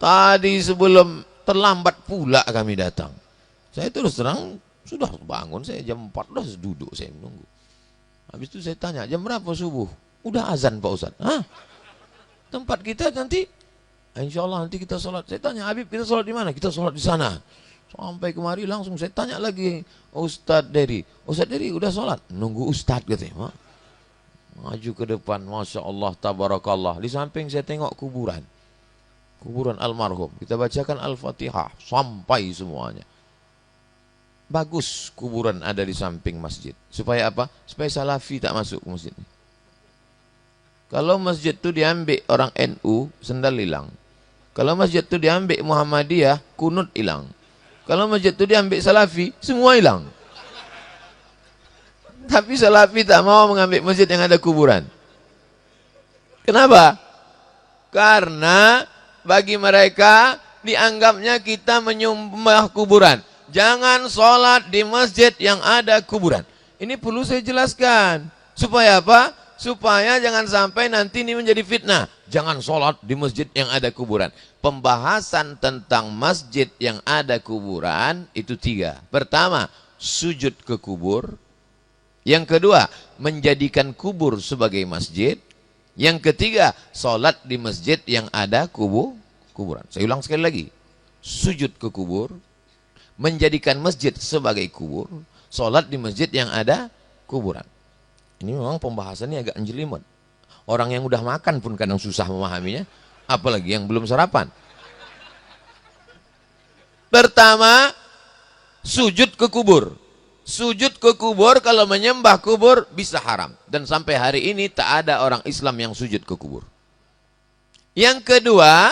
Tadi sebelum terlambat pula kami datang. Saya terus terang sudah bangun, saya jam 4 sudah duduk saya menunggu. Habis itu saya tanya, jam berapa subuh? Udah azan Pak Ustadz. Hah? Tempat kita nanti, insya Allah nanti kita sholat. Saya tanya, Habib kita sholat di mana? Kita sholat di sana. Sampai kemari langsung saya tanya lagi, Ustadz Dery. Ustadz Dery udah sholat? Nunggu Ustadz katanya. Maju ke depan, Masya Allah, tabarakallah. Di samping saya tengok kuburan. Kuburan almarhum. Kita bacakan Al-Fatihah sampai semuanya. Bagus kuburan ada di samping masjid. Supaya apa? Supaya salafi tak masuk ke masjid. Kalau masjid itu diambil orang NU, sendal hilang. Kalau masjid itu diambil Muhammadiyah, kunut hilang. Kalau masjid itu diambil salafi, semua hilang. Tapi salafi tak mau mengambil masjid yang ada kuburan. Kenapa? Karena bagi mereka dianggapnya kita menyembah kuburan. Jangan sholat di masjid yang ada kuburan. Ini perlu saya jelaskan. Supaya apa? Supaya jangan sampai nanti ini menjadi fitnah. Jangan sholat di masjid yang ada kuburan. Pembahasan tentang masjid yang ada kuburan itu 3. Pertama, sujud ke kubur. Yang kedua, menjadikan kubur sebagai masjid. Yang ketiga, sholat di masjid yang ada kuburan. Saya ulang sekali lagi. Sujud ke kubur, menjadikan masjid sebagai kubur, sholat di masjid yang ada kuburan. Ini memang pembahasannya agak jelimet. Orang yang udah makan pun kadang susah memahaminya, apalagi yang belum sarapan. Pertama, sujud ke kubur. Sujud ke kubur, kalau menyembah kubur bisa haram. Dan sampai hari ini tak ada orang Islam yang sujud ke kubur. Yang kedua,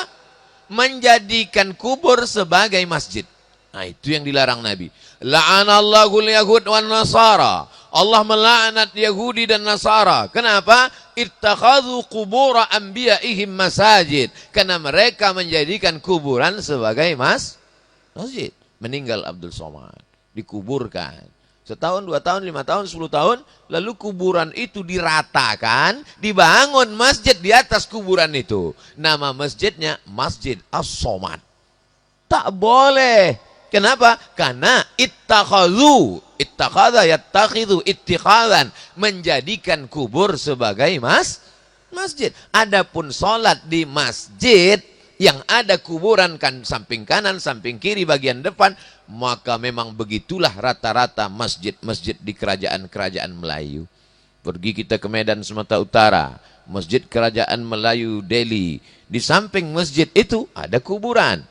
menjadikan kubur sebagai masjid. Nah, itu yang dilarang Nabi. La'anallahul yahud wan nasara. Allah melaknat Yahudi dan Nasara. Kenapa? Ittakhadhu qubura anbiya'ihim masajid. Karena mereka menjadikan kuburan sebagai masjid. Meninggal Abdul Somad, dikuburkan. Setahun, 2 tahun, 5 tahun, 10 tahun, lalu kuburan itu diratakan, dibangun masjid di atas kuburan itu. Nama masjidnya Masjid As-Somad. Tak boleh. Kenapa? Karena ittakhadha yattakhidhu ittikhadan, menjadikan kubur sebagai masjid. Adapun sholat di masjid yang ada kuburan kan samping kanan, samping kiri, bagian depan, maka memang begitulah rata-rata masjid-masjid di kerajaan-kerajaan Melayu. Pergi kita ke Medan Sumatera Utara, Masjid Kerajaan Melayu Delhi, di samping masjid itu ada kuburan.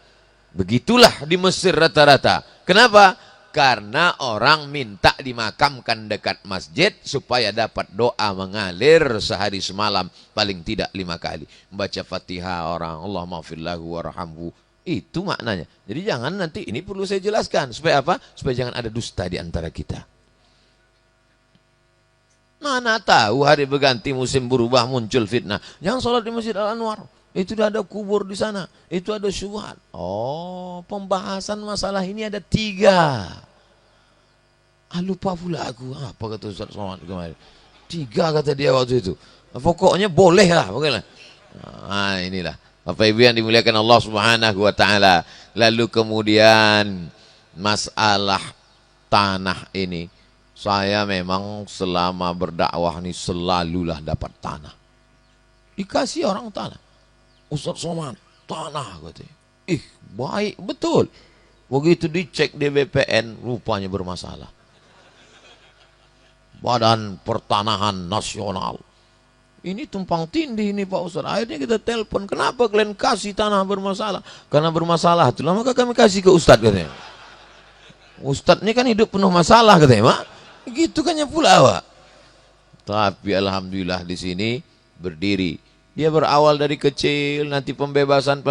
Begitulah di Mesir rata-rata. Kenapa? Karena orang minta dimakamkan dekat masjid supaya dapat doa mengalir sehari semalam paling tidak 5 kali. Membaca Fatihah orang, Allahumma firlahu warhamhu. Itu maknanya. Jadi jangan nanti, ini perlu saya jelaskan. Supaya apa? Supaya jangan ada dusta di antara kita. Mana tahu hari berganti musim berubah muncul fitnah. Jangan sholat di Masjid Al-Anwar. Itu ada kubur di sana, itu ada syubhat. Oh, pembahasan masalah ini ada 3. Lupa pula aku. Apa kata Ustaz Somad kemarin? 3 kata dia waktu itu. Pokoknya boleh lah. Nah, inilah. Bapak Ibu yang dimuliakan Allah Subhanahu wa Ta'ala. Lalu kemudian masalah tanah ini. Saya memang selama berdakwah ini selalulah dapat tanah. Dikasih orang tanah. Ustaz Somad, tanah katanya. Baik, betul. Begitu dicek di BPN, rupanya bermasalah. Badan Pertanahan Nasional. Ini tumpang tindih ini Pak Ustaz. Akhirnya kita telepon, kenapa kalian kasih tanah bermasalah? Karena bermasalah itulah maka kami kasih ke Ustaz katanya. Ustaz ini kan hidup penuh masalah katanya, Mak. Gitu kan ya pula, Pak. Tapi alhamdulillah di sini berdiri. Dia berawal dari kecil, nanti pembebasan,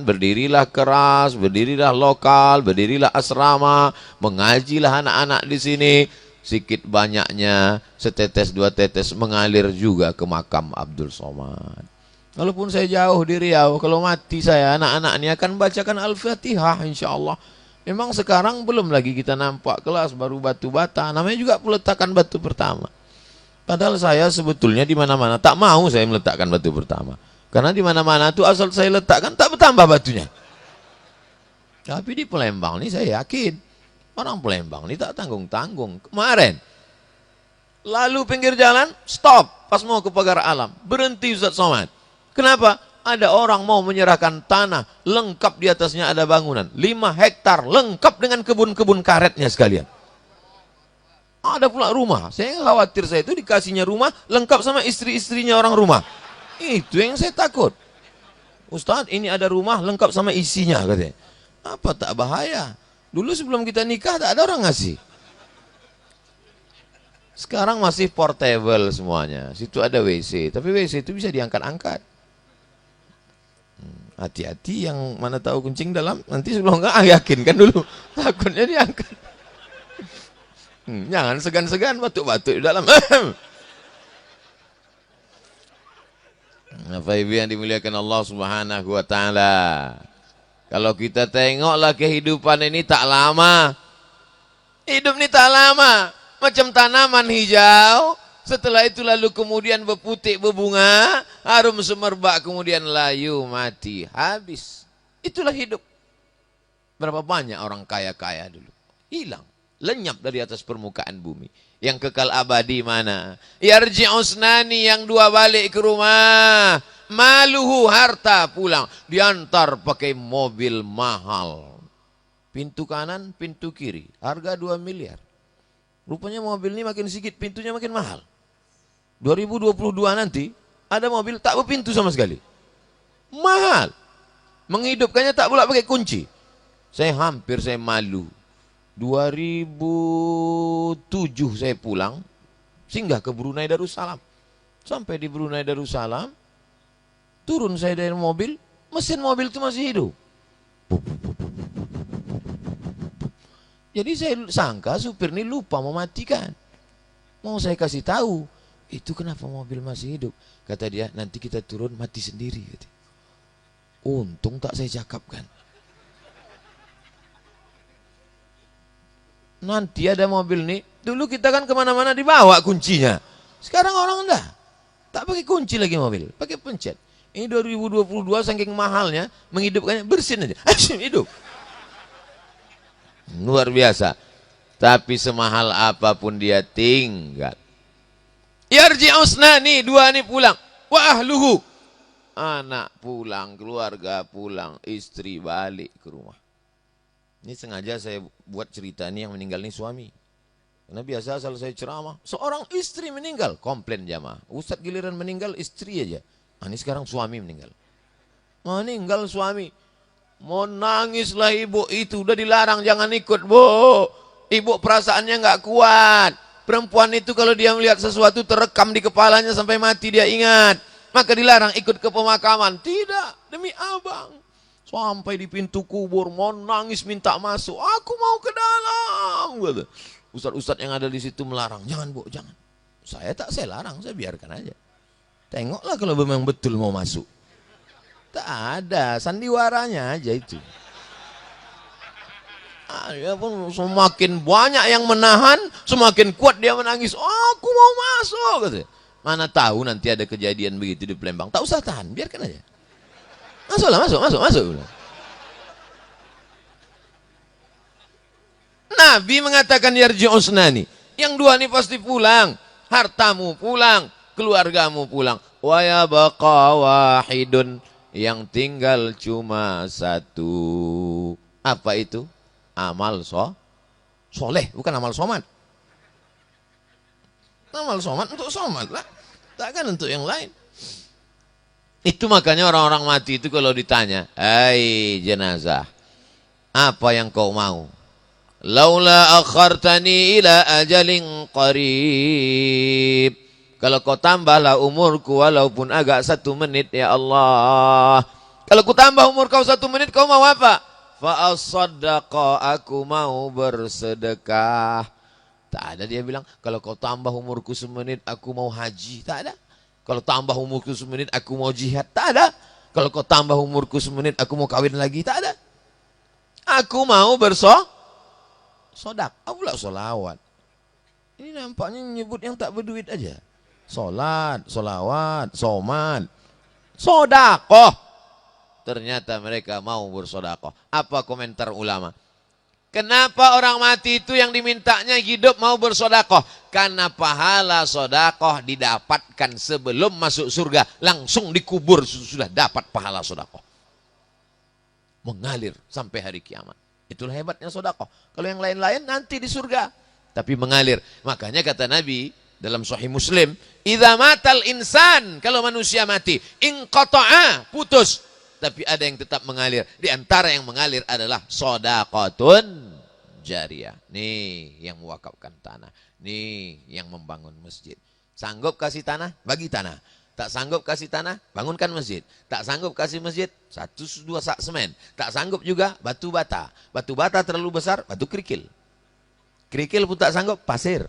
berdirilah keras, berdirilah lokal, berdirilah asrama, mengajilah anak-anak di sini. Sikit banyaknya, setetes 2 tetes mengalir juga ke makam Abdul Somad. Walaupun saya jauh di Riau, kalau mati saya, anak-anak ini akan bacakan Al-Fatihah insya Allah. Memang sekarang belum lagi kita nampak kelas, baru batu bata, namanya juga peletakan batu pertama. Padahal saya sebetulnya di mana-mana tak mau saya meletakkan batu pertama. Karena di mana-mana tuh asal saya letakkan tak bertambah batunya. Tapi di Palembang ini saya yakin orang Palembang ini tak tanggung-tanggung. Kemarin lalu pinggir jalan stop pas mau ke pagar alam, berhenti Ustaz Somad. Kenapa? Ada orang mau menyerahkan tanah lengkap di atasnya ada bangunan 5 hektar lengkap dengan kebun-kebun karetnya sekalian. Ada pula rumah. Saya khawatir saya itu dikasihnya rumah lengkap sama istri-istrinya orang rumah. Itu yang saya takut. Ustaz, ini ada rumah lengkap sama isinya katanya. Apa tak bahaya? Dulu sebelum kita nikah tak ada orang ngasih. Sekarang masih portable semuanya. Situ ada WC, tapi WC itu bisa diangkat-angkat. Hati-hati yang mana tahu kuncing dalam, nanti sebelum enggak yakinkan dulu. Takutnya diangkat. Jangan segan-segan batuk-batuk di dalam. Bapak Ibu yang dimuliakan Allah Subhanahu wa taala. Kalau kita tengoklah kehidupan ini tak lama. Hidup ini tak lama. Macam tanaman hijau, setelah itu lalu kemudian berputik, berbunga, harum semerbak, kemudian layu, mati, habis. Itulah hidup. Berapa banyak orang kaya-kaya dulu. Hilang, lenyap dari atas permukaan bumi. Yang kekal abadi mana? Yarji'usnani, yang dua balik ke rumah. Maluhu, harta pulang. Diantar pakai mobil mahal. Pintu kanan, pintu kiri. Harga 2 miliar. Rupanya mobil ini makin sedikit, pintunya makin mahal. 2022 nanti, ada mobil tak berpintu sama sekali. Mahal. Menghidupkannya tak pula pakai kunci. Saya malu. 2007 saya pulang, singgah ke Brunei Darussalam. Sampai di Brunei Darussalam, turun saya dari mobil, mesin mobil itu masih hidup. Jadi saya sangka supir ini lupa mematikan. Mau saya kasih tahu, itu kenapa mobil masih hidup? Kata dia, nanti kita turun mati sendiri. Untung tak saya cakapkan. Nanti ada mobil nih, dulu kita kan kemana-mana dibawa kuncinya. Sekarang orang enggak. Tak pakai kunci lagi mobil, pakai pencet. Ini 2022 saking mahalnya, menghidupkannya bersin aja. Hidup. Luar biasa. Tapi semahal apapun dia tinggal. Yarji'usnani, dua ini pulang. Wa ahluhu, anak pulang, keluarga pulang, istri balik ke rumah. Ini sengaja saya buat cerita ini, yang meninggal ini suami. Karena biasa asal saya ceramah, seorang istri meninggal, komplain jamaah. Ustadz giliran meninggal istri aja. Ini sekarang suami meninggal. Meninggal suami. Mau nangislah ibu itu, udah dilarang jangan ikut, Bu. Ibu perasaannya nggak kuat. Perempuan itu kalau dia melihat sesuatu terekam di kepalanya sampai mati dia ingat. Maka dilarang ikut ke pemakaman. Tidak, demi abang. Sampai di pintu kubur mau nangis minta masuk. Aku mau ke dalam. Ustadz-ustadz yang ada di situ melarang. Jangan, Bu, jangan. Saya larang, saya biarkan aja. Tengoklah kalau memang betul mau masuk. Tak ada, sandiwaranya aja itu. Ya pun semakin banyak yang menahan, semakin kuat dia menangis. Aku mau masuk. Gitu. Mana tahu nanti ada kejadian begitu di Palembang. Tak usah tahan, biarkan aja. Masuklah, masuk. Nabi mengatakan yarji'usnani. Yang dua ini pasti pulang. Hartamu pulang, keluargamu pulang. Wa yabqa wahidun. Yang tinggal cuma satu. Apa itu? Amal soleh, bukan amal somat. Amal somat untuk somat lah, takkan untuk yang lain. Itu makanya orang-orang mati itu kalau ditanya, hai jenazah, apa yang kau mau? Laula akhartani ila ajalin qarib. Kalau kau tambahlah umurku walaupun agak 1 menit ya Allah. Kalau ku tambah umur kau 1 menit, kau mau apa? Fa'asaddaqa, aku mau bersedekah. Tak ada dia bilang, kalau kau tambah umurku 1 menit, aku mau haji. Tak ada. Kalau tambah umurku 1 menit, aku mau jihad. Tak ada. Kalau kau tambah umurku 1 menit, aku mau kawin lagi. Tak ada. Aku mau bersodak. Pula solawat. Ini nampaknya nyebut yang tak berduit aja. Solat, solawat, somat. Sodakoh. Ternyata mereka mau bersodakoh. Apa komentar ulama? Kenapa orang mati itu yang dimintanya hidup mau bersodakoh? Karena pahala sodakoh didapatkan sebelum masuk surga. Langsung dikubur sudah dapat pahala sodakoh. Mengalir sampai hari kiamat. Itulah hebatnya sodakoh. Kalau yang lain-lain nanti di surga. Tapi mengalir. Makanya kata Nabi dalam Sahih Muslim, idza matal insan, kalau manusia mati, inqata'a, putus. Tapi ada yang tetap mengalir. Di antara yang mengalir adalah sodaqatun jariyah. Nih yang mewakafkan tanah. Nih yang membangun masjid. Sanggup kasih tanah? Bagi tanah. Tak sanggup kasih tanah? Bangunkan masjid. Tak sanggup kasih masjid? 1-2 sak semen. Tak sanggup juga batu bata. Batu bata terlalu besar, batu kerikil. Kerikil pun tak sanggup, pasir.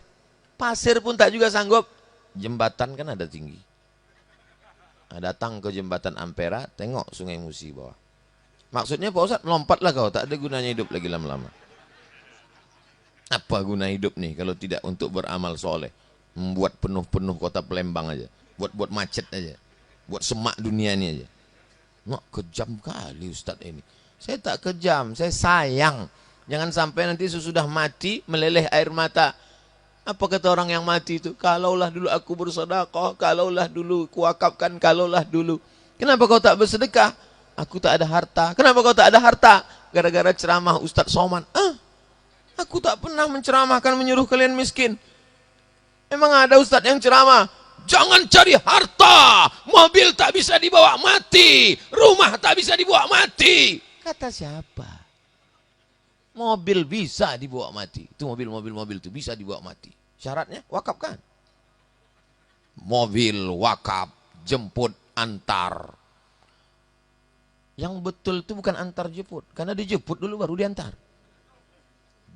Pasir pun tak juga sanggup. Jembatan kan ada tinggi. Datang ke jembatan Ampera, tengok Sungai Musi bawah. Maksudnya Pak Ustadz, melompatlah kau, tak ada gunanya hidup lagi lama-lama. Apa guna hidup nih kalau tidak untuk beramal soleh? Membuat penuh-penuh kota Palembang aja. Buat macet aja. Buat semak dunia ini aja. Nggak, kejam kali Ustadz ini. Saya tak kejam, saya sayang. Jangan sampai nanti sesudah mati meleleh air mata. Apa kata orang yang mati itu? Kalaulah dulu aku bersedekah, kalaulah dulu kuwakafkan, kalaulah dulu. Kenapa kau tak bersedekah? Aku tak ada harta. Kenapa kau tak ada harta? Gara-gara ceramah Ustadz Somad. Aku tak pernah menceramahkan menyuruh kalian miskin. Emang ada Ustadz yang ceramah? Jangan cari harta. Mobil tak bisa dibawa mati. Rumah tak bisa dibawa mati. Kata siapa? Mobil bisa dibawa mati. Itu mobil itu bisa dibawa mati. Syaratnya wakafkan. Mobil wakaf, jemput, antar. Yang betul itu bukan antar jemput. Karena dijemput dulu baru diantar.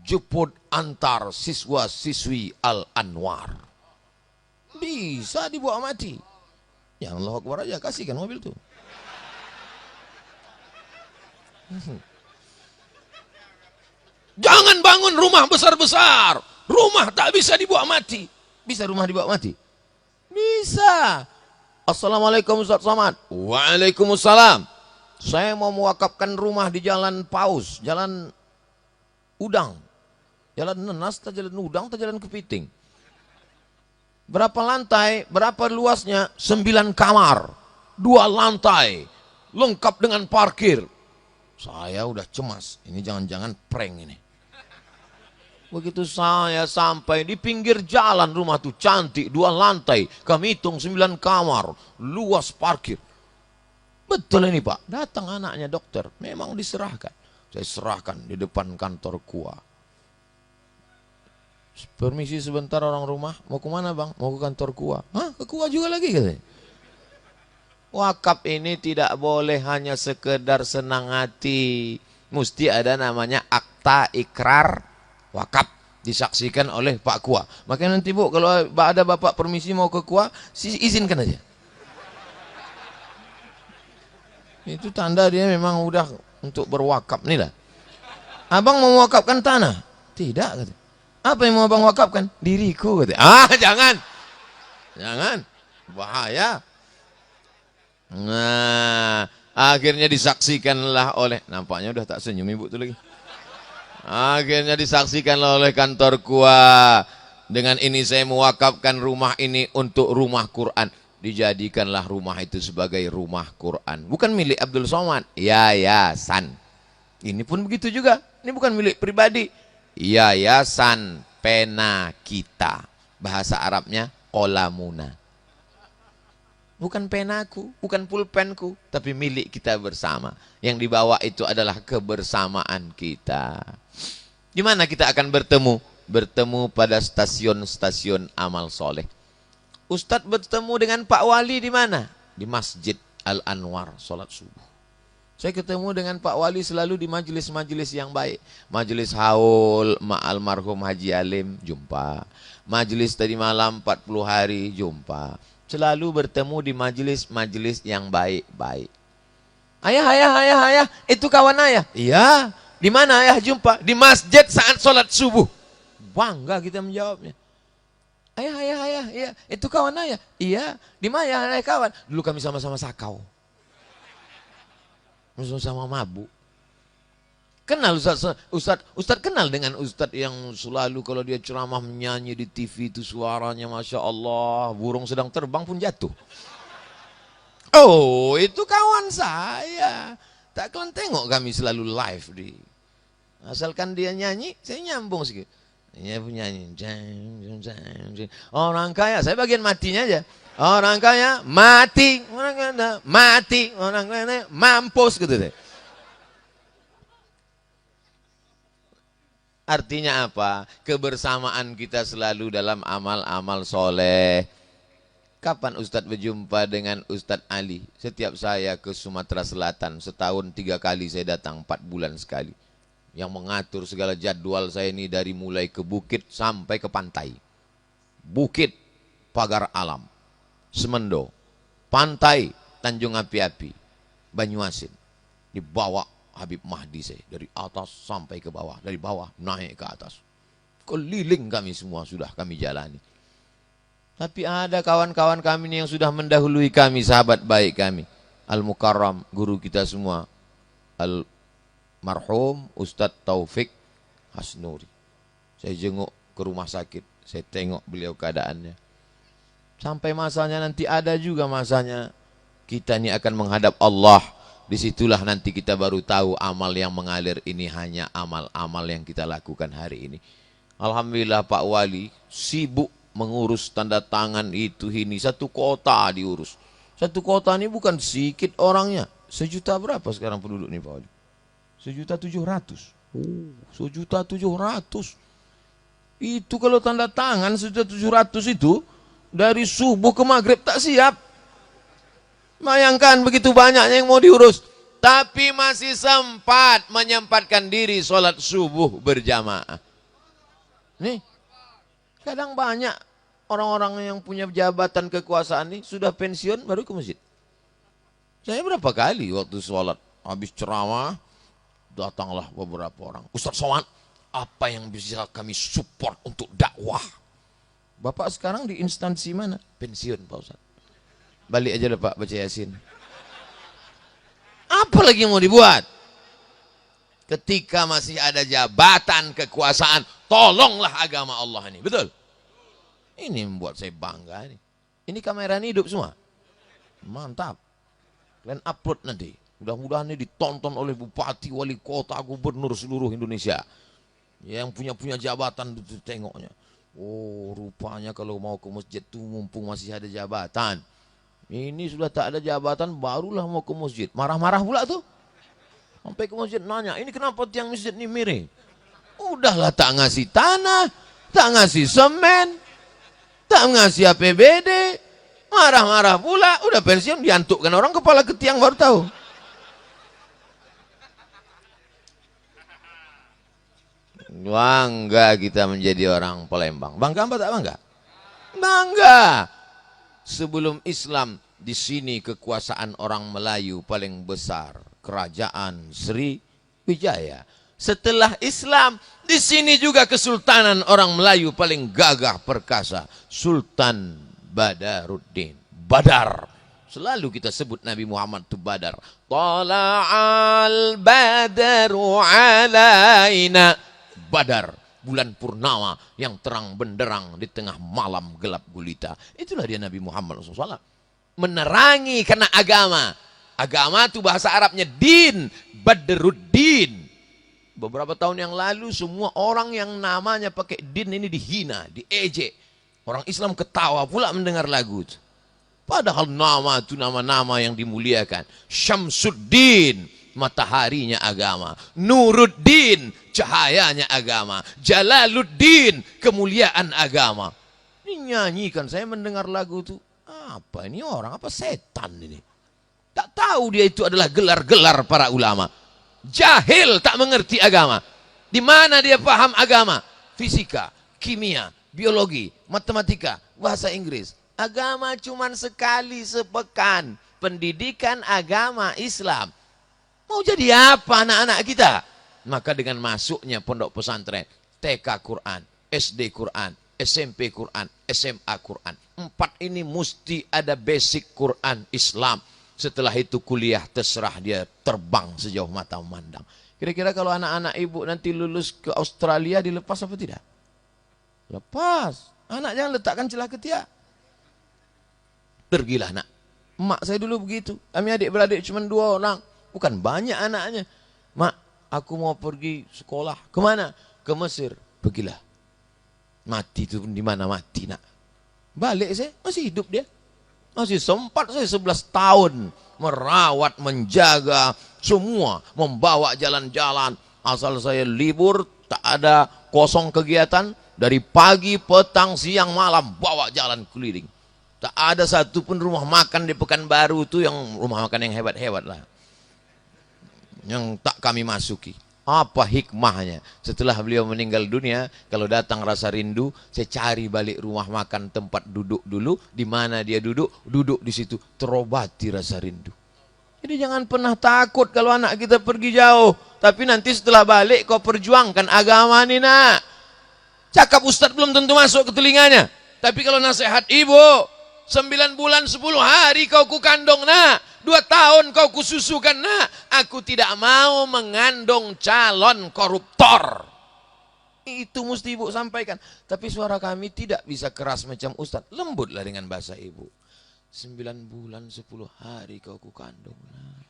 Jemput antar siswa-siswi Al-Anwar. Bisa dibawa mati. Ya Allah Akbar aja, kasihkan mobil itu. Jangan bangun rumah besar-besar. Rumah tak bisa dibawa mati. Bisa rumah dibawa mati? Bisa. Assalamualaikum Ustaz Somad. Waalaikumsalam. Saya mau mewakafkan rumah di Jalan Paus, Jalan Udang. Jalan Nenas, Jalan Udang, Jalan Kepiting. Berapa lantai, berapa luasnya? 9 kamar. 2 lantai. Lengkap dengan parkir. Saya udah cemas. Ini jangan-jangan prank ini. Begitu saya sampai di pinggir jalan, rumah tuh cantik, 2 lantai, kami hitung 9 kamar, luas parkir. Betul ini Pak, datang anaknya dokter, memang diserahkan. Saya serahkan di depan kantor KUA. Permisi sebentar orang rumah, mau kemana bang? Mau ke kantor KUA. Hah, ke KUA juga lagi katanya. Wakaf ini tidak boleh hanya sekedar senang hati. Mesti ada namanya akta ikrar wakaf, disaksikan oleh Pak KUA. Makanya nanti Bu, kalau ada Bapak permisi mau ke KUA, izinkan aja. Itu tanda dia memang udah untuk berwakaf nih lah. Abang mau mewakafkan tanah? Tidak, kata. Apa yang mau abang wakafkan? Diriku, kata. Jangan. Jangan. Bahaya. Nah, akhirnya disaksikanlah oleh, nampaknya udah tak senyum ibu tuh lagi. Akhirnya disaksikanlah oleh kantor KUA. Dengan ini saya mewakafkan rumah ini untuk rumah Quran. Dijadikanlah rumah itu sebagai rumah Quran. Bukan milik Abdul Somad, yayasan. Ini pun begitu juga. Ini bukan milik pribadi. Yayasan Pena Kita. Bahasa Arabnya Qalamuna. Bukan penaku, bukan pulpenku, tapi milik kita bersama. Yang dibawa itu adalah kebersamaan kita. Di mana kita akan bertemu? Bertemu pada stasiun-stasiun amal soleh. Ustadz bertemu dengan Pak Wali di mana? Di Masjid Al-Anwar, sholat subuh. Saya ketemu dengan Pak Wali selalu di majelis-majelis yang baik. Majelis haul almarhum Haji Alim, jumpa. Majelis tadi malam 40 hari, jumpa. Selalu bertemu di majelis-majelis yang baik-baik. Ayah, itu kawan ayah? Iya. Di mana ayah jumpa? Di masjid saat sholat subuh. Bangga kita menjawabnya. Ayah, iya. Itu kawan ayah? Iya. Di mana ayah kawan? Dulu kami sama-sama sakau. sama mabuk. Kenal Ustaz kenal dengan Ustaz yang selalu kalau dia ceramah menyanyi di TV itu suaranya Masya Allah, burung sedang terbang pun jatuh. Oh, itu kawan saya. Tak kalian tengok kami selalu live di. Asalkan dia nyanyi, saya nyambung sedikit. Dia nyanyi. Orang kaya, saya bagian matinya aja. Orang kaya mati, orang kaya mati, orang kaya mampus gitu deh. Artinya apa? Kebersamaan kita selalu dalam amal-amal soleh. Kapan Ustadz berjumpa dengan Ustadz Ali? Setiap saya ke Sumatera Selatan, setahun 3 kali saya datang, 4 bulan sekali. Yang mengatur segala jadwal saya ini dari mulai ke bukit sampai ke pantai. Bukit, Pagar Alam, Semendo, pantai, Tanjung Api-Api, Banyuasin. Dibawa Habib Mahdi saya dari atas sampai ke bawah, dari bawah naik ke atas. Keliling kami semua sudah kami jalani. Tapi ada kawan-kawan kami yang sudah mendahului kami, sahabat baik kami. Al-Mukarram, guru kita semua. Al-Marhum Ustadz Taufik Hasnuri. Saya jenguk ke rumah sakit, saya tengok beliau keadaannya. Sampai masanya nanti ada juga masanya kita ini akan menghadap Allah. Disitulah nanti kita baru tahu amal yang mengalir ini hanya amal-amal yang kita lakukan hari ini. Alhamdulillah Pak Wali sibuk mengurus tanda tangan itu ini. 1 kota diurus. 1 kota ini bukan sedikit orangnya. 1 juta berapa sekarang penduduk nih Pak Wali? 1.700.000. 1.700.000. Itu kalau tanda tangan 1.700.000 itu dari subuh ke maghrib tak siap. Bayangkan begitu banyaknya yang mau diurus. Tapi masih sempat menyempatkan diri sholat subuh berjamaah. Nih, kadang banyak orang-orang yang punya jabatan kekuasaan ini sudah pensiun baru ke masjid. Saya berapa kali waktu sholat habis ceramah datanglah beberapa orang. Ustaz Somad, apa yang bisa kami support untuk dakwah? Bapak sekarang di instansi mana? Pensiun Pak Ustaz. Balik aja lah Pak baca Yasin. Apa lagi yang mau dibuat? Ketika masih ada jabatan kekuasaan, tolonglah agama Allah ini. Betul? Ini membuat saya bangga ini. Ini kamera ini hidup semua. Mantap. Kalian upload nanti. Mudah-mudahan ini ditonton oleh bupati, wali kota, gubernur seluruh Indonesia. Yang punya jabatan itu tengoknya. Oh, rupanya kalau mau ke masjid tuh mumpung masih ada jabatan. Ini sudah tak ada jabatan barulah mau ke masjid. Marah-marah pula tuh. Sampai ke masjid nanya, ini kenapa tiang masjid ini miring? Udahlah tak ngasih tanah, tak ngasih semen, tak ngasih APBD. Marah-marah pula, udah pensiun diantukkan orang kepala ke tiang baru tahu. Bangga kita menjadi orang Palembang. Bangga apa tak bangga? Bangga. Sebelum Islam di sini kekuasaan orang Melayu paling besar, Kerajaan Sriwijaya. Setelah Islam di sini juga kesultanan orang Melayu paling gagah perkasa, Sultan Badaruddin. Badar. Selalu kita sebut Nabi Muhammad itu Badar. Tala'al badaru alaina. Badar. Bulan purnama yang terang benderang di tengah malam gelap gulita. Itulah dia Nabi Muhammad SAW. Menerangi karena agama. Agama itu bahasa Arabnya din, Badruddin. Beberapa tahun yang lalu semua orang yang namanya pakai din ini dihina, diejek. Orang Islam ketawa pula mendengar lagu itu. Padahal nama itu nama-nama yang dimuliakan. Syamsuddin, mataharinya agama. Nuruddin, cahayanya agama. Jalaluddin, kemuliaan agama. Ini nyanyikan, saya mendengar lagu itu. Apa ini orang, apa setan ini? Tak tahu dia itu adalah gelar-gelar para ulama. Jahil, tak mengerti agama. Di mana dia paham agama? Fisika, kimia, biologi, matematika, bahasa Inggris. Agama cuman sekali sepekan. Pendidikan agama Islam. Mau jadi apa anak-anak kita? Maka dengan masuknya pondok pesantren, TK Quran, SD Quran, SMP Quran, SMA Quran. 4 ini mesti ada basic Quran Islam. Setelah itu kuliah, terserah dia terbang sejauh mata memandang. Kira-kira kalau anak-anak ibu nanti lulus ke Australia dilepas apa tidak? Lepas. Anak jangan letakkan celah ketiak. Pergilah nak. Mak saya dulu begitu. Kami adik-beradik cuma 2 orang. Bukan banyak anaknya. Mak, aku mau pergi sekolah. Kemana? Ke Mesir. Pergilah. Mati itu di mana mati nak. Balik saya, masih hidup dia. Masih sempat saya 11 tahun. Merawat, menjaga, semua. Membawa jalan-jalan. Asal saya libur, tak ada kosong kegiatan. Dari pagi, petang, siang, malam. Bawa jalan keliling. Tak ada satu pun rumah makan di Pekanbaru itu yang rumah makan yang hebat-hebat lah. Yang tak kami masuki. Apa hikmahnya? Setelah beliau meninggal dunia, kalau datang rasa rindu, saya cari balik rumah makan tempat duduk dulu. Di mana dia duduk, duduk di situ. Terobati rasa rindu. Jadi jangan pernah takut kalau anak kita pergi jauh. Tapi nanti setelah balik kau perjuangkan agama ini nak. Cakap ustaz belum tentu masuk ke telinganya. Tapi kalau nasihat ibu, 9 bulan 10 hari kau kukandung nak. 2 tahun kau kususukan nak. Aku tidak mau mengandung calon koruptor. Itu mesti ibu sampaikan. Tapi suara kami tidak bisa keras macam ustaz. Lembutlah dengan bahasa ibu. 9 bulan 10 hari kau kukandung nak.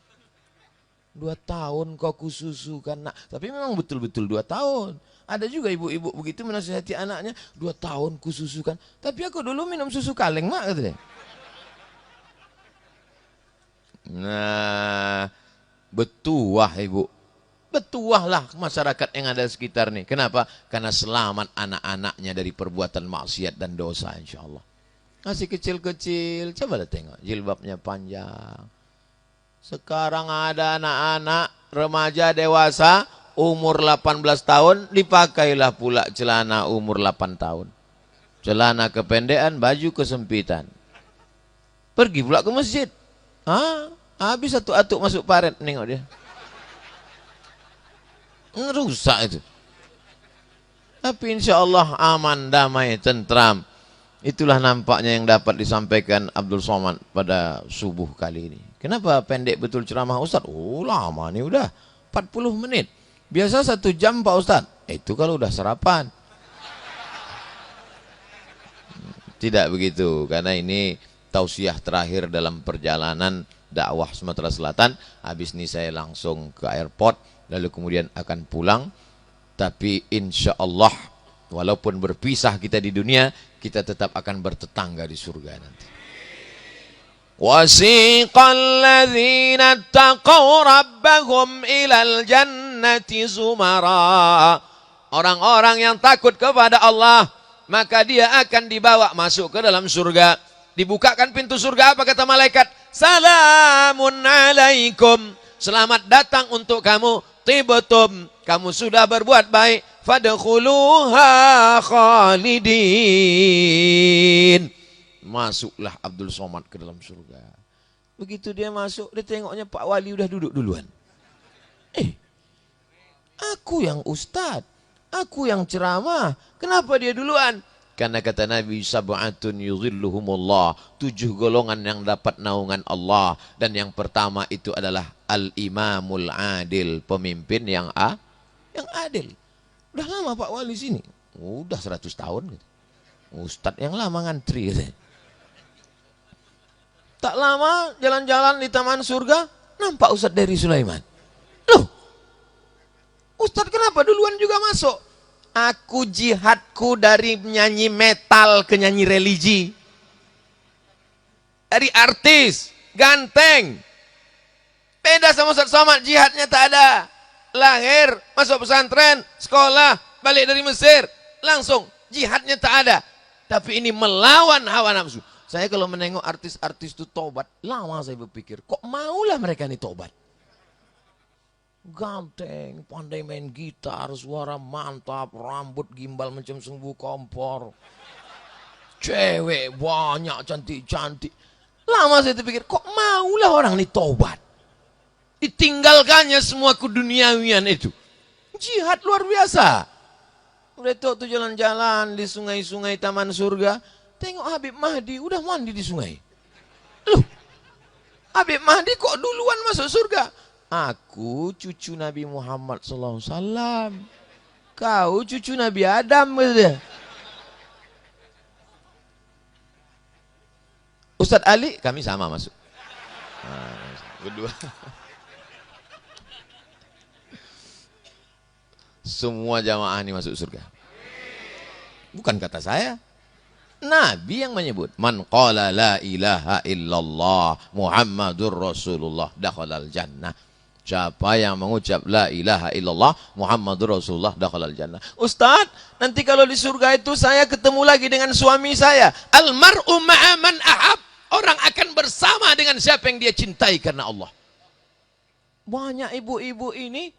2 tahun kau kususukan nak. Tapi memang betul-betul 2 tahun. Ada juga ibu-ibu begitu menasihati anaknya. 2 tahun kususukan. Tapi aku dulu minum susu kaleng mak katanya. Nah, betuah ibu. Betuahlah masyarakat yang ada di sekitar nih. Kenapa? Karena selamat anak-anaknya dari perbuatan maksiat dan dosa insya Allah. Masih kecil-kecil, cobalah tengok jilbabnya panjang. Sekarang ada anak-anak remaja dewasa umur 18 tahun dipakailah pula celana umur 8 tahun. Celana kependekan, baju kesempitan. Pergi pula ke masjid. Habis satu atuk masuk paret, nengok dia. Rusak itu. Tapi insya Allah aman, damai, tentram. Itulah nampaknya yang dapat disampaikan Abdul Somad pada subuh kali ini. Kenapa pendek betul ceramah Ustaz? Oh lama nih udah 40 menit. Biasa 1 jam Pak Ustaz. Itu kalau udah sarapan. Tidak begitu. Karena ini tausiah terakhir dalam perjalanan dakwah Sumatera Selatan. Habis ini saya langsung ke airport. Lalu kemudian akan pulang. Tapi insya Allah walaupun berpisah kita di dunia, kita tetap akan bertetangga di surga nanti. Wasiqal ladzina taqaw rabbahum ilal jannati zumara. Orang-orang yang takut kepada Allah, maka dia akan dibawa masuk ke dalam surga. Dibukakan pintu surga, apa kata malaikat? Salamun alaikum. Selamat datang untuk kamu. Tibtum. Kamu sudah berbuat baik. Fadkhuluha khalidin. Masuklah Abdul Somad ke dalam surga. Begitu dia masuk, dia tengoknya Pak Wali udah duduk duluan. Aku yang ustad, aku yang ceramah, kenapa dia duluan? Karena kata Nabi, sab'atun yuzilluhumullah, 7 golongan yang dapat naungan Allah. Dan yang pertama itu adalah al-imamul adil, pemimpin yang adil. Udah lama Pak Wali sini? Udah 100 tahun gitu. Ustadz yang lama ngantri gitu. Tak lama jalan-jalan di taman surga, nampak Ustadz dari Sulaiman. Loh, Ustadz kenapa duluan juga masuk? Aku jihadku dari nyanyi metal ke nyanyi religi. Dari artis, ganteng. Beda sama Ustadz Somad, jihadnya tak ada. Lahir, masuk pesantren, sekolah, balik dari Mesir, langsung jihadnya tak ada. Tapi ini melawan hawa nafsu. Saya kalau menengok artis-artis itu tobat, lama saya berpikir, kok maulah mereka ini tobat? Ganteng, pandai main gitar, suara mantap, rambut gimbal macam sumbu kompor. Cewek banyak, cantik-cantik. Lama saya terpikir, kok maulah orang ini tobat? Ditinggalkannya semua keduniawian itu. Jihad luar biasa. Udah tuh jalan-jalan di sungai-sungai taman surga. Tengok Habib Mahdi udah mandi di sungai. Loh, Habib Mahdi kok duluan masuk surga? Aku cucu Nabi Muhammad SAW. Kau cucu Nabi Adam. Ustadz Ali, kami sama masuk. Berdua. Semua jamaah ini masuk surga. Bukan kata saya. Nabi yang menyebut, man qala la ilaha illallah Muhammadur Rasulullah dakhalal jannah. Siapa yang mengucap la ilaha illallah Muhammadur Rasulullah dakhalal jannah. Ustaz, nanti kalau di surga itu saya ketemu lagi dengan suami saya. Almar'u ma'a man ahab. Orang akan bersama dengan siapa yang dia cintai karena Allah. Banyak ibu-ibu ini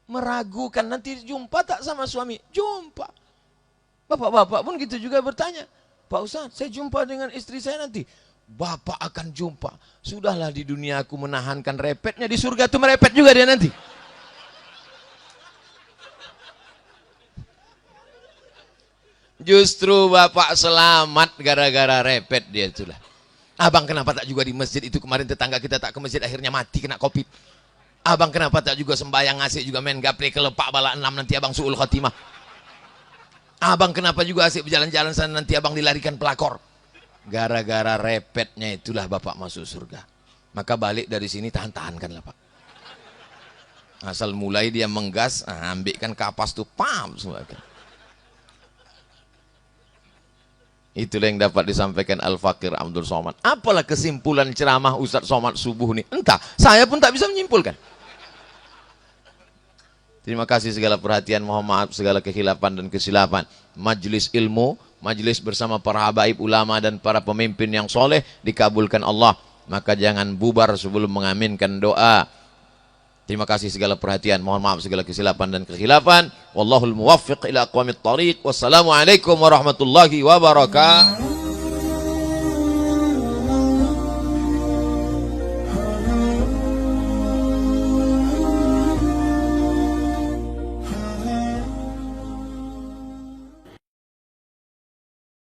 meragukan nanti jumpa tak sama suami. Jumpa. Bapak-bapak pun gitu juga bertanya. Pak Ustaz, saya jumpa dengan istri saya nanti. Bapak akan jumpa. Sudahlah di dunia aku menahankan repetnya. Di surga itu merepet juga dia nanti. Justru bapak selamat gara-gara repet dia itulah. Abang kenapa tak juga di masjid itu kemarin tetangga kita tak ke masjid akhirnya mati kena COVID. Abang kenapa tak juga sembahyang ngasih juga main gaple kelepak bala 6 nanti abang su'ul khatimah. Abang kenapa juga asik berjalan-jalan sana nanti abang dilarikan pelakor. Gara-gara repetnya itulah bapak masuk surga. Maka balik dari sini tahan-tahankanlah pak. Asal mulai dia menggas, ambilkan kapas tuh, pam semua. Itulah yang dapat disampaikan Al-Fakir Abdul Somad. Apalah kesimpulan ceramah Ustadz Somad subuh ini? Entah, saya pun tak bisa menyimpulkan. Terima kasih segala perhatian, mohon maaf segala kekhilafan dan kesilapan. Majlis ilmu, majlis bersama para habaib ulama dan para pemimpin yang soleh dikabulkan Allah. Maka jangan bubar sebelum mengaminkan doa. Terima kasih segala perhatian, mohon maaf segala kesilapan dan kekhilafan. Wallahul muwaffiq ila aqwamit thariq. Wassalamualaikum warahmatullahi wabarakatuh.